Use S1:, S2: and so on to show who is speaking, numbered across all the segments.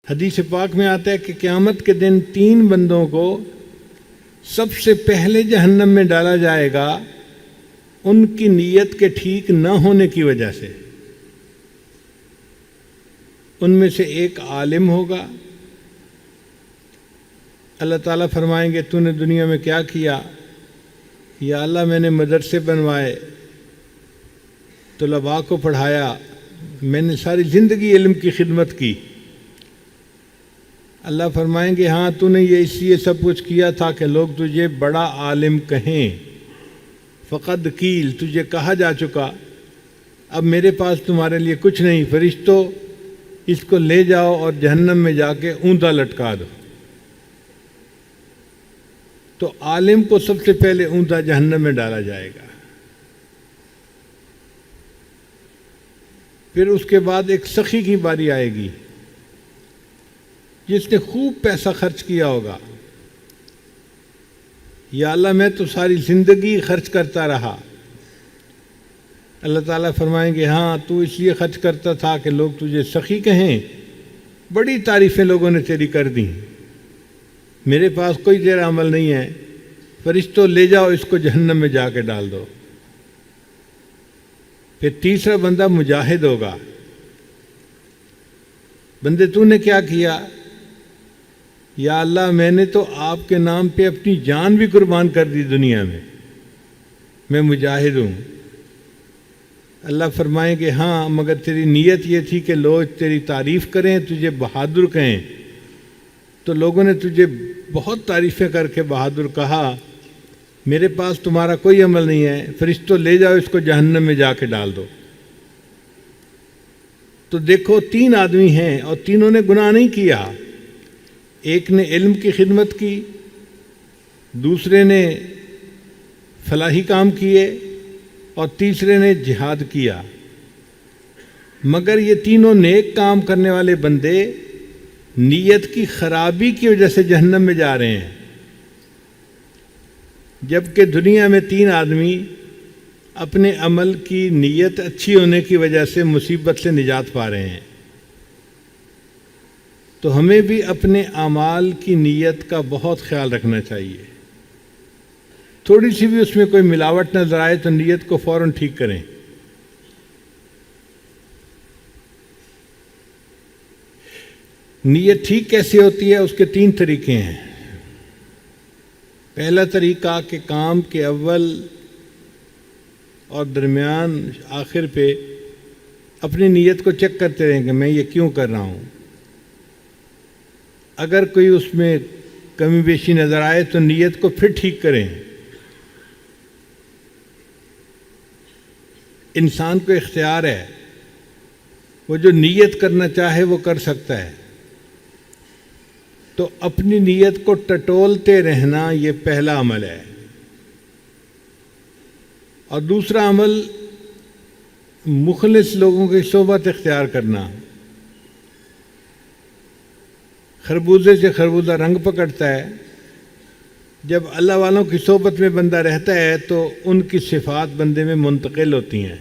S1: حدیث پاک میں آتا ہے کہ قیامت کے دن 3 بندوں کو سب سے پہلے جہنم میں ڈالا جائے گا ان کی نیت کے ٹھیک نہ ہونے کی وجہ سے۔ ان میں سے ایک عالم ہوگا، اللہ تعالیٰ فرمائیں گے تو نے دنیا میں کیا کیا؟ یا اللہ میں نے مدرسے بنوائے، طلباء کو پڑھایا، میں نے ساری زندگی علم کی خدمت کی۔ اللہ فرمائیں گے ہاں تو نے یہ اس لیے سب کچھ کیا تھا کہ لوگ تجھے بڑا عالم کہیں، فقد قیل، تجھے کہا جا چکا، اب میرے پاس تمہارے لیے کچھ نہیں، فرشتوں اس کو لے جاؤ اور جہنم میں جا کے اوندا لٹکا دو۔ تو عالم کو سب سے پہلے اوندا جہنم میں ڈالا جائے گا۔ پھر اس کے بعد ایک سخی کی باری آئے گی جس نے خوب پیسہ خرچ کیا ہوگا، یا اللہ میں تو ساری زندگی خرچ کرتا رہا۔ اللہ تعالیٰ فرمائیں گے ہاں تو اس لیے خرچ کرتا تھا کہ لوگ تجھے سخی کہیں، بڑی تعریفیں لوگوں نے تیری کر دیں، میرے پاس کوئی تیرا عمل نہیں ہے، فرشتوں لے جاؤ اس کو جہنم میں جا کے ڈال دو۔ پھر تیسرا بندہ مجاہد ہوگا، بندے تو نے کیا کیا؟ یا اللہ میں نے تو آپ کے نام پہ اپنی جان بھی قربان کر دی دنیا میں مجاہد ہوں۔ اللہ فرمائیں گے ہاں مگر تیری نیت یہ تھی کہ لوگ تیری تعریف کریں، تجھے بہادر کہیں، تو لوگوں نے تجھے بہت تعریفیں کر کے بہادر کہا، میرے پاس تمہارا کوئی عمل نہیں ہے، فرشتوں لے جاؤ اس کو جہنم میں جا کے ڈال دو۔ تو دیکھو 3 آدمی ہیں اور تینوں نے گناہ نہیں کیا، ایک نے علم کی خدمت کی، دوسرے نے فلاحی کام کیے اور تیسرے نے جہاد کیا، مگر یہ تینوں نیک کام کرنے والے بندے نیت کی خرابی کی وجہ سے جہنم میں جا رہے ہیں، جبکہ دنیا میں 3 آدمی اپنے عمل کی نیت اچھی ہونے کی وجہ سے مصیبت سے نجات پا رہے ہیں۔ تو ہمیں بھی اپنے اعمال کی نیت کا بہت خیال رکھنا چاہیے، تھوڑی سی بھی اس میں کوئی ملاوٹ نظر آئے تو نیت کو فوراً ٹھیک کریں۔ نیت ٹھیک کیسے ہوتی ہے؟ اس کے 3 طریقے ہیں۔ پہلا طریقہ کہ کام کے اول اور درمیان آخر پہ اپنی نیت کو چیک کرتے رہیں کہ میں یہ کیوں کر رہا ہوں، اگر کوئی اس میں کمی بیشی نظر آئے تو نیت کو پھر ٹھیک کریں۔ انسان کو اختیار ہے، وہ جو نیت کرنا چاہے وہ کر سکتا ہے، تو اپنی نیت کو ٹٹولتے رہنا یہ پہلا عمل ہے۔ اور دوسرا عمل مخلص لوگوں کی صحبت اختیار کرنا۔ خربوزے سے خربوزہ رنگ پکڑتا ہے، جب اللہ والوں کی صحبت میں بندہ رہتا ہے تو ان کی صفات بندے میں منتقل ہوتی ہیں،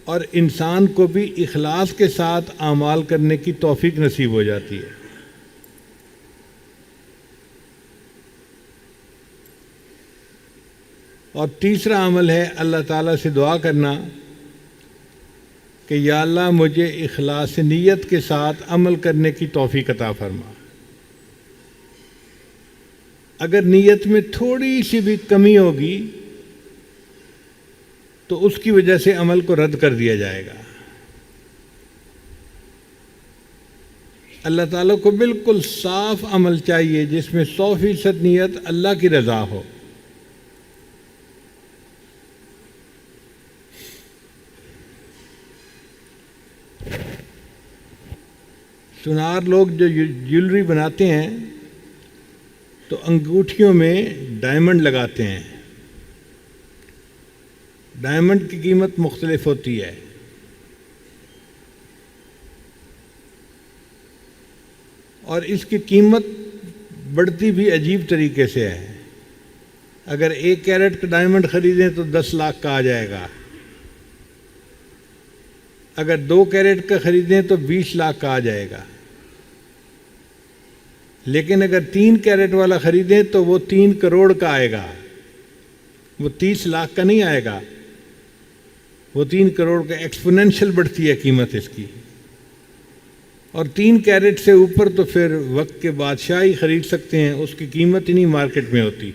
S1: اور انسان کو بھی اخلاص کے ساتھ اعمال کرنے کی توفیق نصیب ہو جاتی ہے۔ اور تیسرا عمل ہے اللہ تعالیٰ سے دعا کرنا کہ یا اللہ مجھے اخلاص نیت کے ساتھ عمل کرنے کی توفیق عطا فرما۔ اگر نیت میں تھوڑی سی بھی کمی ہوگی تو اس کی وجہ سے عمل کو رد کر دیا جائے گا۔ اللہ تعالیٰ کو بالکل صاف عمل چاہیے جس میں 100% نیت اللہ کی رضا ہو۔ سنار لوگ جو جیولری بناتے ہیں تو انگوٹھیوں میں ڈائمنڈ لگاتے ہیں، ڈائمنڈ کی قیمت مختلف ہوتی ہے، اور اس کی قیمت بڑھتی بھی عجیب طریقے سے ہے۔ اگر 1 کیرٹ کا ڈائمنڈ خریدیں تو 10 لاکھ کا آ جائے گا، اگر 2 کیرٹ کا خریدیں تو 20 لاکھ کا آ جائے گا، لیکن اگر 3 کیرٹ والا خریدیں تو وہ 3 کروڑ کا آئے گا، وہ 30 لاکھ کا نہیں آئے گا، وہ 3 کروڑ کا۔ ایکسپوننشل بڑھتی ہے قیمت اس کی۔ اور 3 کیرٹ سے اوپر تو پھر وقت کے بادشاہ ہی خرید سکتے ہیں، اس کی قیمت ہی نہیں مارکیٹ میں ہوتی۔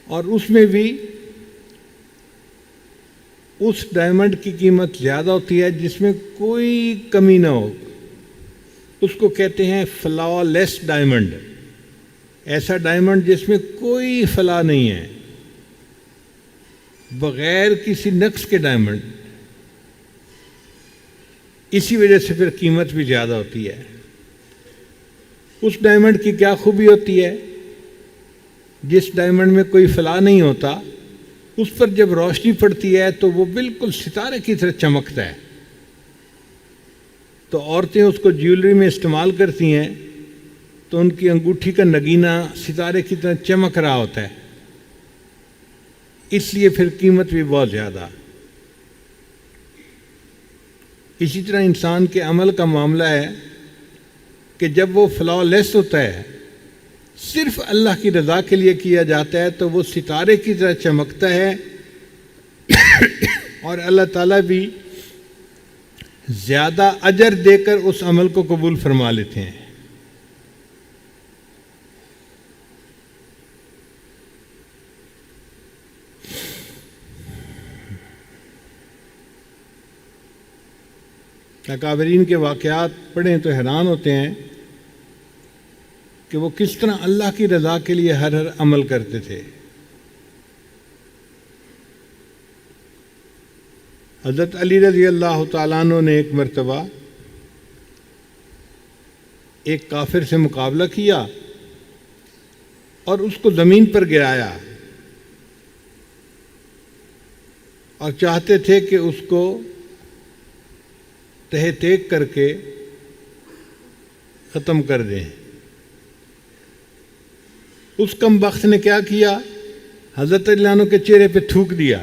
S1: اور اس میں بھی اس ڈائمنڈ کی قیمت زیادہ ہوتی ہے جس میں کوئی کمی نہ ہو، اس کو کہتے ہیں فلا لیس ڈائمنڈ، ایسا ڈائمنڈ جس میں کوئی فلا نہیں ہے، بغیر کسی نقص کے ڈائمنڈ۔ اسی وجہ سے پھر قیمت بھی زیادہ ہوتی ہے۔ اس ڈائمنڈ کی کیا خوبی ہوتی ہے؟ جس ڈائمنڈ میں کوئی فلا نہیں ہوتا، اس پر جب روشنی پڑتی ہے تو وہ بالکل ستارے کی طرح چمکتا ہے۔ تو عورتیں اس کو جیولری میں استعمال کرتی ہیں تو ان کی انگوٹھی کا نگینہ ستارے کی طرح چمک رہا ہوتا ہے، اس لیے پھر قیمت بھی بہت زیادہ۔ اسی طرح انسان کے عمل کا معاملہ ہے کہ جب وہ فلا لیس ہوتا ہے، صرف اللہ کی رضا کے لیے کیا جاتا ہے تو وہ ستارے کی طرح چمکتا ہے، اور اللہ تعالیٰ بھی زیادہ اجر دے کر اس عمل کو قبول فرما لیتے ہیں۔ اکابرین کے واقعات پڑھیں تو حیران ہوتے ہیں کہ وہ کس طرح اللہ کی رضا کے لیے ہر عمل کرتے تھے۔ حضرت علی رضی اللہ تعالیٰ عنہ نے ایک مرتبہ ایک کافر سے مقابلہ کیا اور اس کو زمین پر گرایا، اور چاہتے تھے کہ اس کو تہ تیک کر کے ختم کر دیں۔ اس کم بخت نے کیا کیا؟ حضرت علی عنہ کے چہرے پہ تھوک دیا۔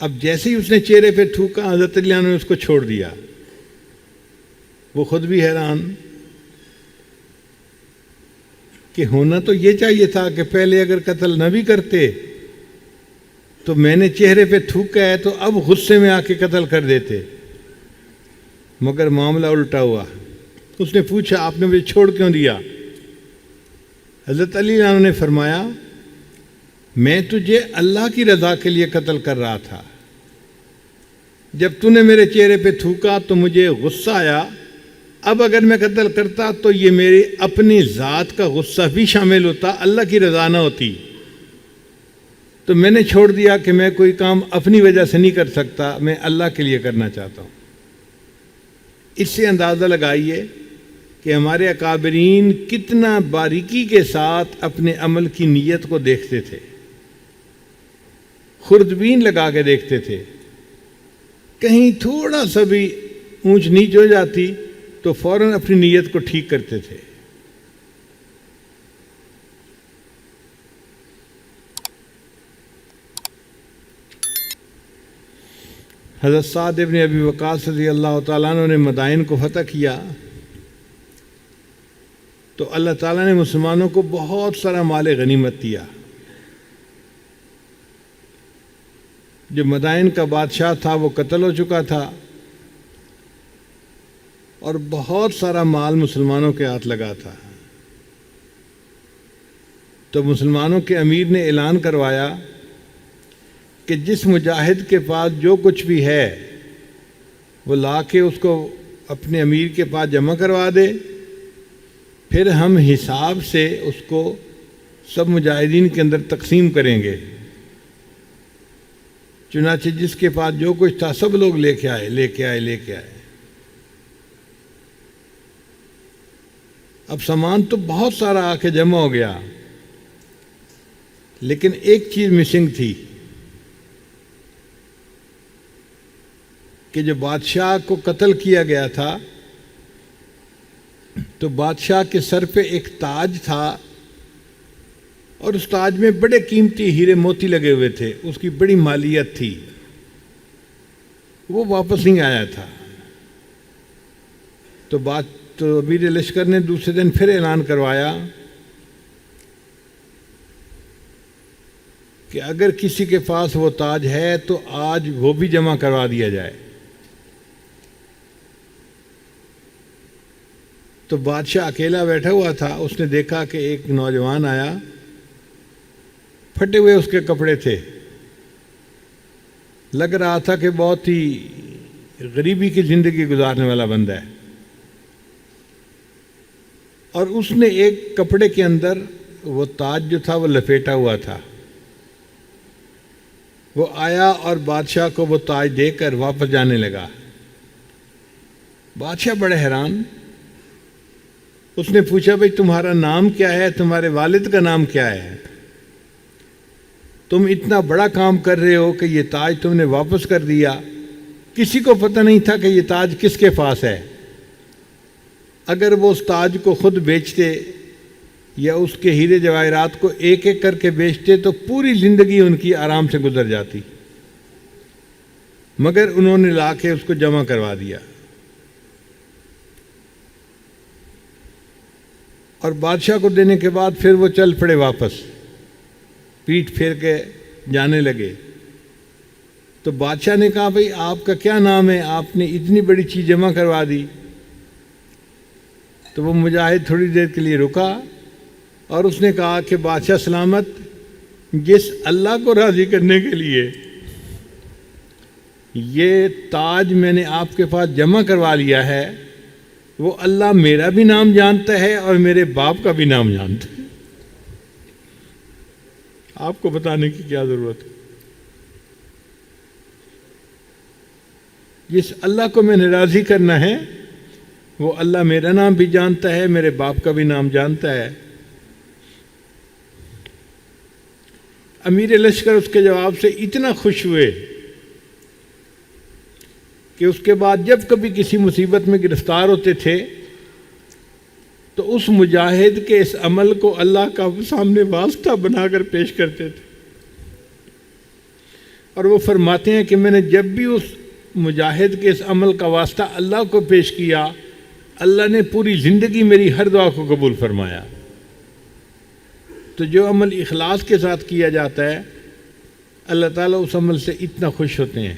S1: اب جیسے ہی اس نے چہرے پہ تھوکا، حضرت علی عنہ نے اس کو چھوڑ دیا۔ وہ خود بھی حیران کہ ہونا تو یہ چاہیے تھا کہ پہلے اگر قتل نہ بھی کرتے تو میں نے چہرے پہ تھوکا ہے تو اب غصے میں آ کے قتل کر دیتے، مگر معاملہ الٹا ہوا۔ اس نے پوچھا آپ نے مجھے چھوڑ کیوں دیا؟ حضرت علی عنہ نے فرمایا میں تجھے اللہ کی رضا کے لیے قتل کر رہا تھا، جب تو نے میرے چہرے پہ تھوکا تو مجھے غصہ آیا، اب اگر میں قتل کرتا تو یہ میری اپنی ذات کا غصہ بھی شامل ہوتا، اللہ کی رضا نہ ہوتی، تو میں نے چھوڑ دیا کہ میں کوئی کام اپنی وجہ سے نہیں کر سکتا، میں اللہ کے لیے کرنا چاہتا ہوں۔ اس سے اندازہ لگائیے کہ ہمارے اکابرین کتنا باریکی کے ساتھ اپنے عمل کی نیت کو دیکھتے تھے، خوردبین لگا کے دیکھتے تھے۔ کہیں تھوڑا سا بھی اونچ نیچ ہو جاتی تو فوراً اپنی نیت کو ٹھیک کرتے تھے۔ حضرت سعد ابن ابی وقاص رضی اللہ تعالیٰ عنہ نے مدائن کو فتح کیا تو اللہ تعالیٰ نے مسلمانوں کو بہت سارا مال غنیمت دیا۔ جو مدائن کا بادشاہ تھا وہ قتل ہو چکا تھا اور بہت سارا مال مسلمانوں کے ہاتھ لگا تھا، تو مسلمانوں کے امیر نے اعلان کروایا کہ جس مجاہد کے پاس جو کچھ بھی ہے وہ لا کے اس کو اپنے امیر کے پاس جمع کروا دے، پھر ہم حساب سے اس کو سب مجاہدین کے اندر تقسیم کریں گے۔ چنانچہ جس کے پاس جو کچھ تھا سب لوگ لے کے آئے۔ اب سامان تو بہت سارا آ کے جمع ہو گیا، لیکن ایک چیز مسنگ تھی کہ جو بادشاہ کو قتل کیا گیا تھا تو بادشاہ کے سر پہ ایک تاج تھا اور اس تاج میں بڑے قیمتی ہیرے موتی لگے ہوئے تھے، اس کی بڑی مالیت تھی، وہ واپس نہیں آیا تھا۔ تو امیر لشکر نے دوسرے دن پھر اعلان کروایا کہ اگر کسی کے پاس وہ تاج ہے تو آج وہ بھی جمع کروا دیا جائے۔ تو بادشاہ اکیلا بیٹھا ہوا تھا، اس نے دیکھا کہ ایک نوجوان آیا، پھٹے ہوئے اس کے کپڑے تھے، لگ رہا تھا کہ بہت ہی غریبی کی زندگی گزارنے والا بندہ ہے، اور اس نے ایک کپڑے کے اندر وہ تاج جو تھا وہ لپیٹا ہوا تھا۔ وہ آیا اور بادشاہ کو وہ تاج دے کر واپس جانے لگا۔ بادشاہ بڑے حیران، اس نے پوچھا بھئی تمہارا نام کیا ہے، تمہارے والد کا نام کیا ہے؟ تم اتنا بڑا کام کر رہے ہو کہ یہ تاج تم نے واپس کر دیا، کسی کو پتہ نہیں تھا کہ یہ تاج کس کے پاس ہے۔ اگر وہ اس تاج کو خود بیچتے یا اس کے ہیرے جواہرات کو ایک ایک کر کے بیچتے تو پوری زندگی ان کی آرام سے گزر جاتی، مگر انہوں نے لا کے اس کو جمع کروا دیا۔ اور بادشاہ کو دینے کے بعد پھر وہ چل پڑے، واپس پیٹھ پھیر کے جانے لگے۔ تو بادشاہ نے کہا بھئی آپ کا کیا نام ہے، آپ نے اتنی بڑی چیز جمع کروا دی؟ تو وہ مجاہد تھوڑی دیر کے لیے رکا اور اس نے کہا کہ بادشاہ سلامت، جس اللہ کو راضی کرنے کے لیے یہ تاج میں نے آپ کے پاس جمع کروا لیا ہے، وہ اللہ میرا بھی نام جانتا ہے اور میرے باپ کا بھی نام جانتا ہے، آپ کو بتانے کی کیا ضرورت ہے؟ جس اللہ کو میں نے راضی کرنا ہے وہ اللہ میرا نام بھی جانتا ہے، میرے باپ کا بھی نام جانتا ہے۔ امیر لشکر اس کے جواب سے اتنا خوش ہوئے کہ اس کے بعد جب کبھی کسی مصیبت میں گرفتار ہوتے تھے تو اس مجاہد کے اس عمل کو اللہ کا سامنے واسطہ بنا کر پیش کرتے تھے، اور وہ فرماتے ہیں کہ میں نے جب بھی اس مجاہد کے اس عمل کا واسطہ اللہ کو پیش کیا، اللہ نے پوری زندگی میری ہر دعا کو قبول فرمایا۔ تو جو عمل اخلاص کے ساتھ کیا جاتا ہے، اللہ تعالیٰ اس عمل سے اتنا خوش ہوتے ہیں۔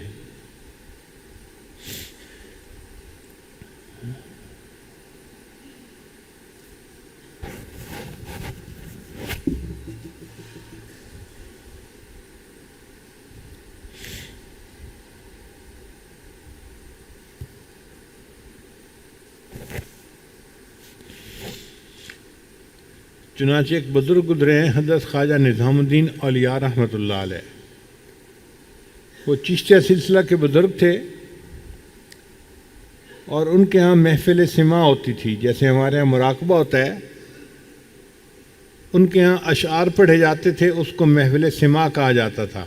S1: چنانچہ ایک بزرگ گزرے ہیں حضرت خواجہ نظام الدین اولیاء رحمۃ اللہ علیہ، وہ چشتیہ سلسلہ کے بزرگ تھے، اور ان کے ہاں محفل سماع ہوتی تھی، جیسے ہمارے ہاں مراقبہ ہوتا ہے، ان کے ہاں اشعار پڑھے جاتے تھے، اس کو محفل سماع کہا جاتا تھا۔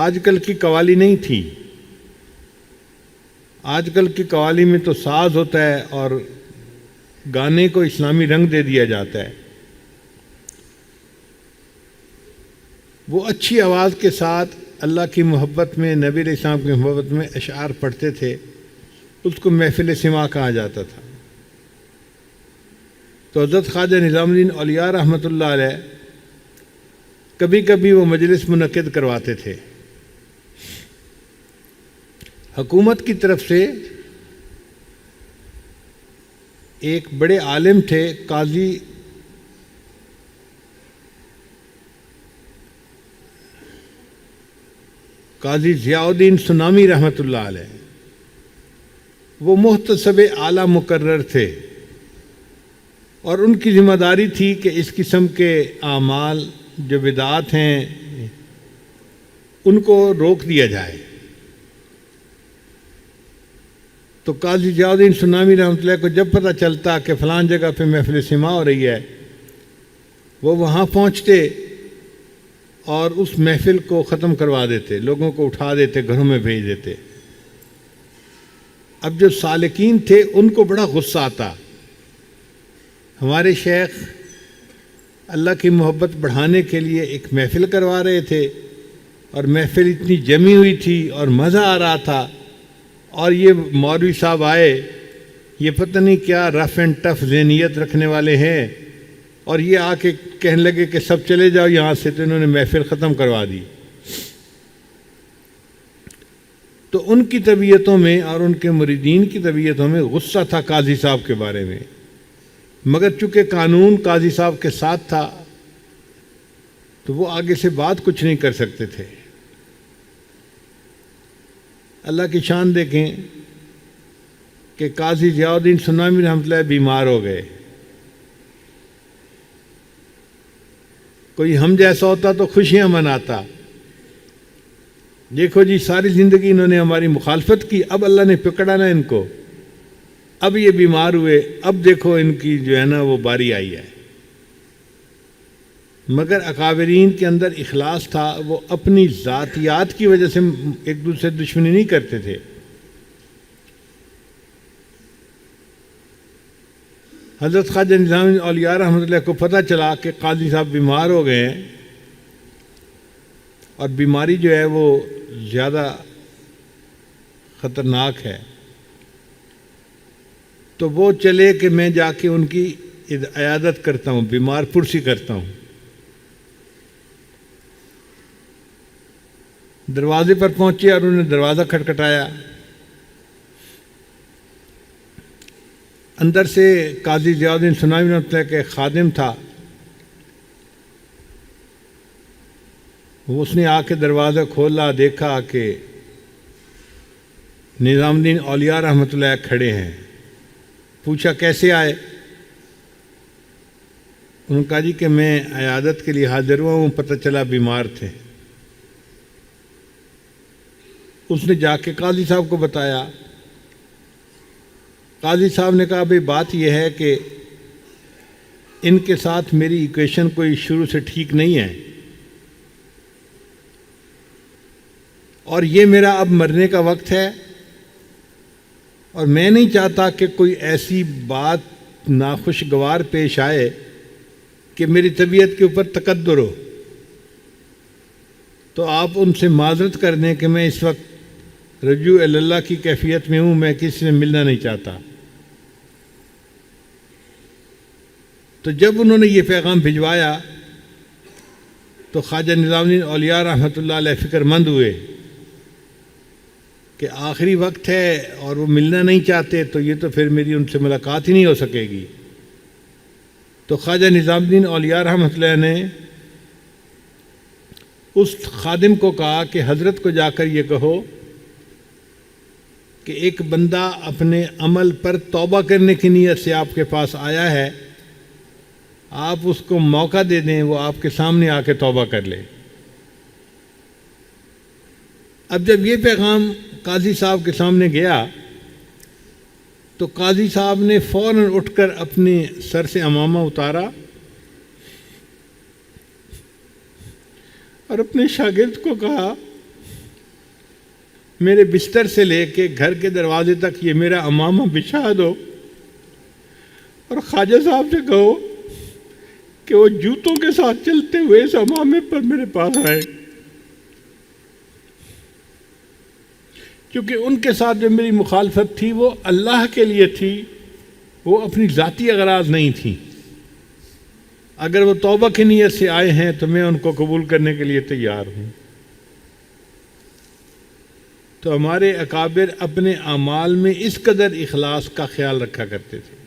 S1: آج کل کی قوالی نہیں تھی، آج کل کی قوالی میں تو ساز ہوتا ہے اور گانے کو اسلامی رنگ دے دیا جاتا ہے۔ وہ اچھی آواز کے ساتھ اللہ کی محبت میں، نبی علیہ السلام کی محبت میں اشعار پڑھتے تھے، اس کو محفل سماع کہا جاتا تھا۔ تو حضرت خواجہ نظام الدین اولیاء رحمۃ اللہ علیہ کبھی کبھی وہ مجلس منعقد کرواتے تھے۔ حکومت کی طرف سے ایک بڑے عالم تھے، قاضی ضیاء الدین سنامی رحمۃ اللہ علیہ، وہ محتسب اعلیٰ مقرر تھے، اور ان کی ذمہ داری تھی کہ اس قسم کے اعمال جو بدعات ہیں ان کو روک دیا جائے۔ تو قاضی ضیاء الدین سنامی رحمۃ اللہ کو جب پتہ چلتا کہ فلان جگہ پہ محفل سماع ہو رہی ہے، وہ وہاں پہنچتے اور اس محفل کو ختم کروا دیتے، لوگوں کو اٹھا دیتے، گھروں میں بھیج دیتے۔ اب جو سالکین تھے ان کو بڑا غصہ آتا، ہمارے شیخ اللہ کی محبت بڑھانے کے لیے ایک محفل کروا رہے تھے، اور محفل اتنی جمی ہوئی تھی اور مزہ آ رہا تھا، اور یہ مولوی صاحب آئے، یہ پتہ نہیں کیا رف اینڈ ٹف ذہنیت رکھنے والے ہیں، اور یہ آ کے کہنے لگے کہ سب چلے جاؤ یہاں سے، تو انہوں نے محفل ختم کروا دی۔ تو ان کی طبیعتوں میں اور ان کے مریدین کی طبیعتوں میں غصہ تھا قاضی صاحب کے بارے میں، مگر چونکہ قانون قاضی صاحب کے ساتھ تھا تو وہ آگے سے بات کچھ نہیں کر سکتے تھے۔ اللہ کی شان دیکھیں کہ قاضی ضیاء الدین سنامی رحمۃ اللہ بیمار ہو گئے۔ کوئی ہم جیسا ہوتا تو خوشیاں مناتا، دیکھو جی ساری زندگی انہوں نے ہماری مخالفت کی، اب اللہ نے پکڑا نا ان کو، اب یہ بیمار ہوئے، اب دیکھو ان کی جو ہے نا وہ باری آئی ہے۔ مگر اکابرین کے اندر اخلاص تھا، وہ اپنی ذاتیات کی وجہ سے ایک دوسرے دشمنی نہیں کرتے تھے۔ حضرت خواجہ نظام الدین اولیاء رحمۃ اللہ کو پتہ چلا کہ قاضی صاحب بیمار ہو گئے ہیں، اور بیماری جو ہے وہ زیادہ خطرناک ہے، تو وہ چلے کہ میں جا کے ان کی عیادت کرتا ہوں، بیمار پرسی کرتا ہوں۔ دروازے پر پہنچے اور انہوں نے دروازہ کھٹکھٹایا۔ اندر سے قاضی ضیاء الدین سنامی رحمۃ اللہ کا ایک خادم تھا، اس نے آ کے دروازہ کھولا، دیکھا کہ نظام الدین اولیاء رحمۃ اللہ کھڑے ہیں۔ پوچھا کیسے آئے؟ انہوں نے کہا جی کہ میں عیادت کے لیے حاضر ہوا ہوں، پتہ چلا بیمار تھے۔ اس نے جا کے قاضی صاحب کو بتایا۔ قاضی صاحب نے کہا بھئی بات یہ ہے کہ ان کے ساتھ میری ایکویشن کوئی شروع سے ٹھیک نہیں ہے، اور یہ میرا اب مرنے کا وقت ہے، اور میں نہیں چاہتا کہ کوئی ایسی بات ناخوشگوار پیش آئے کہ میری طبیعت کے اوپر تقدر ہو، تو آپ ان سے معذرت کر دیں کہ میں اس وقت رجوع اللہ کی کیفیت میں ہوں، میں کسی سے ملنا نہیں چاہتا۔ تو جب انہوں نے یہ پیغام بھجوایا تو خواجہ نظام الدین اولیاء رحمۃ اللہ علیہ فکر مند ہوئے کہ آخری وقت ہے اور وہ ملنا نہیں چاہتے، تو یہ تو پھر میری ان سے ملاقات ہی نہیں ہو سکے گی۔ تو خواجہ نظام الدین اولیاء رحمۃ اللہ نے اس خادم کو کہا کہ حضرت کو جا کر یہ کہو کہ ایک بندہ اپنے عمل پر توبہ کرنے کی نیت سے آپ کے پاس آیا ہے، آپ اس کو موقع دے دیں، وہ آپ کے سامنے آ کے توبہ کر لے۔ اب جب یہ پیغام قاضی صاحب کے سامنے گیا تو قاضی صاحب نے فوراً اٹھ کر اپنے سر سے عمامہ اتارا اور اپنے شاگرد کو کہا میرے بستر سے لے کے گھر کے دروازے تک یہ میرا عمامہ بچھا دو، اور خواجہ صاحب سے کہو کہ وہ جوتوں کے ساتھ چلتے ہوئے اس عمامے پر میرے پاس آئے، کیونکہ ان کے ساتھ جو میری مخالفت تھی وہ اللہ کے لیے تھی، وہ اپنی ذاتی اغراض نہیں تھی۔ اگر وہ توبہ کی نیت سے آئے ہیں تو میں ان کو قبول کرنے کے لیے تیار ہوں۔ تو ہمارے اکابر اپنے اعمال میں اس قدر اخلاص کا خیال رکھا کرتے تھے۔